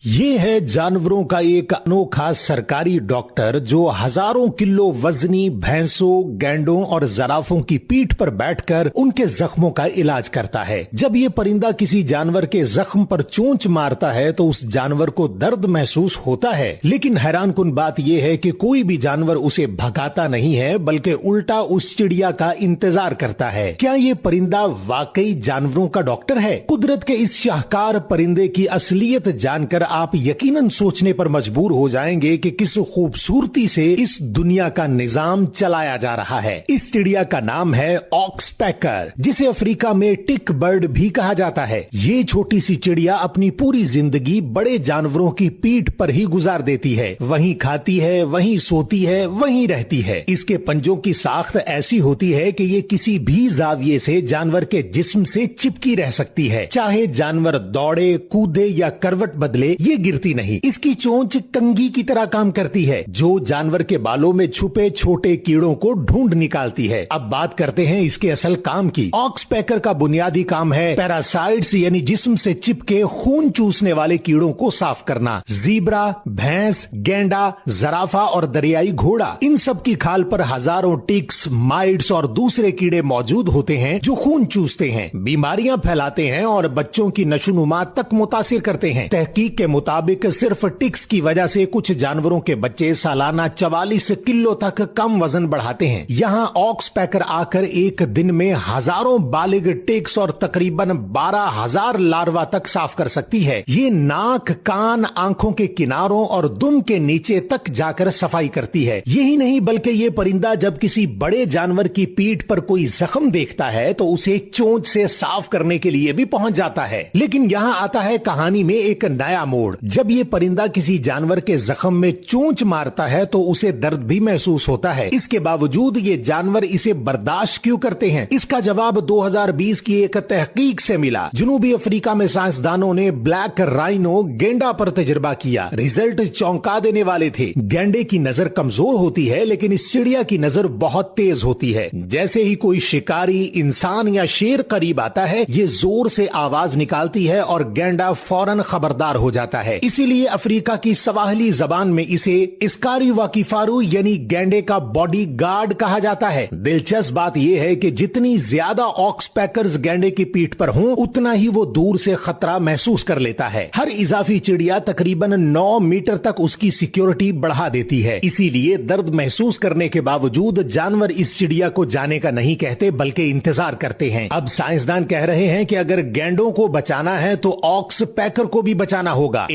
ये है जानवरों का एक अनोखा सरकारी डॉक्टर जो हजारों किलो वजनी भैंसों, गैंडों और जराफों की पीठ पर बैठकर उनके जख्मों का इलाज करता है। जब ये परिंदा किसी जानवर के जख्म पर चोंच मारता है तो उस जानवर को दर्द महसूस होता है, लेकिन हैरानकुन बात यह है कि कोई भी जानवर उसे भगाता नहीं है, बल्कि उल्टा उस चिड़िया का इंतजार करता है। क्या ये परिंदा वाकई जानवरों का डॉक्टर है? कुदरत के इस शाहकार परिंदे की असलियत जानकर आप यकीनन सोचने पर मजबूर हो जाएंगे कि किस खूबसूरती से इस दुनिया का निजाम चलाया जा रहा है। इस चिड़िया का नाम है ऑक्सपेकर, जिसे अफ्रीका में टिक बर्ड भी कहा जाता है। ये छोटी सी चिड़िया अपनी पूरी जिंदगी बड़े जानवरों की पीठ पर ही गुजार देती है। वहीं खाती है, वहीं सोती है, वहीं रहती है। इसके पंजों की साख्त ऐसी होती है कि ये किसी भी जाविये से जानवर के जिस्म से चिपकी रह सकती है। चाहे जानवर दौड़े, कूदे या करवट बदले, ये गिरती नहीं। इसकी चोंच कंघी की तरह काम करती है, जो जानवर के बालों में छुपे छोटे कीड़ों को ढूंढ निकालती है। अब बात करते हैं इसके असल काम की। ऑक्सपेकर का बुनियादी काम है पैरासाइट्स यानी जिस्म से चिपके खून चूसने वाले कीड़ों को साफ करना। जीब्रा, भैंस, गेंडा, जराफा और दरियाई घोड़ा, इन सब की खाल पर हजारों टिक्स, माइट्स और दूसरे कीड़े मौजूद होते हैं जो खून चूसते हैं, बीमारियां फैलाते हैं और बच्चों की नशोनुमा तक मुतासिर करते हैं। तहकीक के मुताबिक सिर्फ टिक्स की वजह से कुछ जानवरों के बच्चे सालाना 44 किलो तक कम वजन बढ़ाते हैं। यहाँ ऑक्सपेकर आकर एक दिन में हजारों बालिग टिक्स और तकरीबन 12,000 लार्वा तक साफ कर सकती है। ये नाक, कान, आंखों के किनारों और दुम के नीचे तक जाकर सफाई करती है। यही नहीं बल्कि ये परिंदा जब किसी बड़े जानवर की पीठ पर कोई जख्म देखता है तो उसे चोंच से साफ करने के लिए भी पहुंच जाता है। लेकिन यहाँ आता है कहानी में एक नया मोड़। जब ये परिंदा किसी जानवर के जख्म में चोंच मारता है तो उसे दर्द भी महसूस होता है। इसके बावजूद ये जानवर इसे बर्दाश्त क्यों करते हैं? इसका जवाब 2020 की एक तहकीक से मिला। जनूबी अफ्रीका में साइंसदानों ने ब्लैक राइनो गेंडा पर तजुर्बा किया। रिजल्ट चौंका देने वाले थे। गेंडे की नजर कमजोर होती है, लेकिन इस चिड़िया की नजर बहुत तेज होती है। जैसे ही कोई शिकारी, इंसान या शेर करीब आता है, ये जोर से आवाज निकालती है और गेंडा फौरन खबरदार हो जाता है। इसीलिए अफ्रीका की सवाहिली जबान में इसे इस्कारी वाकिफारू यानी गेंडे का बॉडी गार्ड कहा जाता है। दिलचस्प बात यह है कि जितनी ज्यादा ऑक्सपेकर्स गेंडे की पीठ पर हों, उतना ही वो दूर से खतरा महसूस कर लेता है। हर इजाफी चिड़िया तकरीबन 9 मीटर तक उसकी सिक्योरिटी बढ़ा देती है। इसीलिए दर्द महसूस करने के बावजूद जानवर इस चिड़िया को जाने का नहीं कहते, बल्कि इंतजार करते हैं। अब साइंसदान कह रहे हैं कि अगर गेंडों को बचाना है तो ऑक्सपेकर को भी बचाना होगा।